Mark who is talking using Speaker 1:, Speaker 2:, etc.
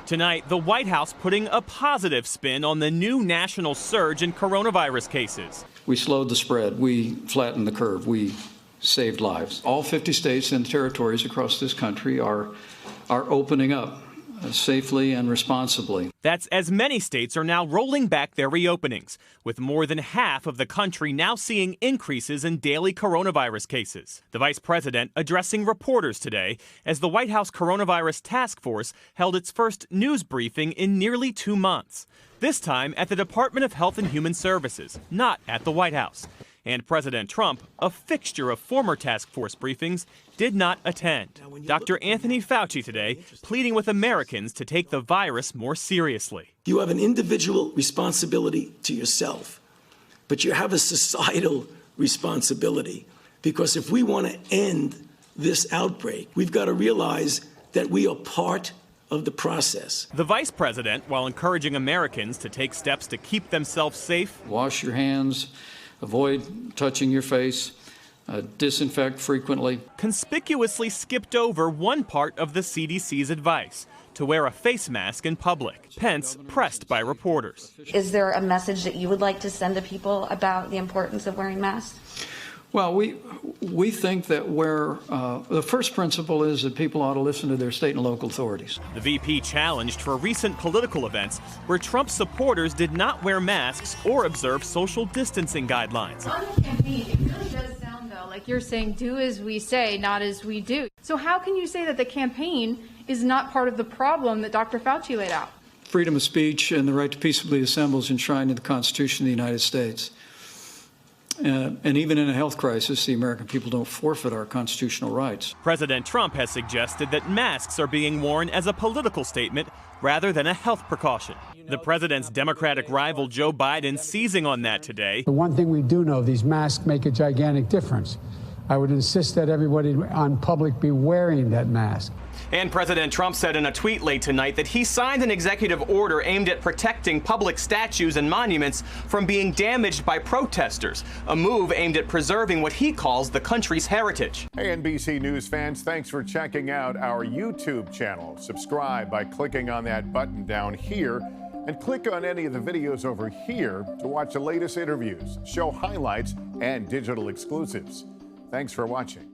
Speaker 1: Tonight, the White House putting a positive spin on the new national surge in coronavirus cases.
Speaker 2: We slowed the spread. We flattened the curve. We saved lives. All 50 states and territories across this country are opening up safely and responsibly.
Speaker 1: That's as many states are now rolling back their reopenings, with more than half of the country now seeing increases in daily coronavirus cases. The vice president addressing reporters today as the White House Coronavirus Task Force held its first news briefing in nearly 2 months. This time at the Department of Health and Human Services, not at the White House. And President Trump, a fixture of former task force briefings, did not attend. Dr. Anthony Fauci today pleading with Americans to take the virus more seriously.
Speaker 3: You have an individual responsibility to yourself, but you have a societal responsibility, because if we want to end this outbreak, we've got to realize that we are part of the process.
Speaker 1: The vice president, while encouraging Americans to take steps to keep themselves safe,
Speaker 2: wash your hands, avoid touching your face, disinfect frequently,
Speaker 1: conspicuously skipped over one part of the CDC's advice, to wear a face mask in public. Pence pressed by reporters.
Speaker 4: Is there a message that you would like to send to people about the importance of wearing masks?
Speaker 2: Well, we think that the first principle is that people ought to listen to their state and local authorities.
Speaker 1: The VP challenged for recent political events where Trump supporters did not wear masks or observe social distancing guidelines.
Speaker 5: On the campaign, it really does sound, though, like you're saying, do as we say, not as we do. So how can you say that the campaign is not part of the problem that Dr. Fauci laid out?
Speaker 2: Freedom of speech and the right to peaceably assemble is enshrined in the Constitution of the United States. And even in a health crisis, the American people don't forfeit our constitutional rights.
Speaker 1: President Trump has suggested that masks are being worn as a political statement rather than a health precaution. The president's Democratic rival Joe Biden seizing on that today.
Speaker 6: The one thing we do know, these masks make a gigantic difference. I would insist that everybody on public be wearing that mask.
Speaker 1: And President Trump said in a tweet late tonight that he signed an executive order aimed at protecting public statues and monuments from being damaged by protesters, a move aimed at preserving what he calls the country's heritage.
Speaker 7: Hey, NBC News fans, thanks for checking out our YouTube channel. Subscribe by clicking on that button down here, and click on any of the videos over here to watch the latest interviews, show highlights, and digital exclusives. Thanks for watching.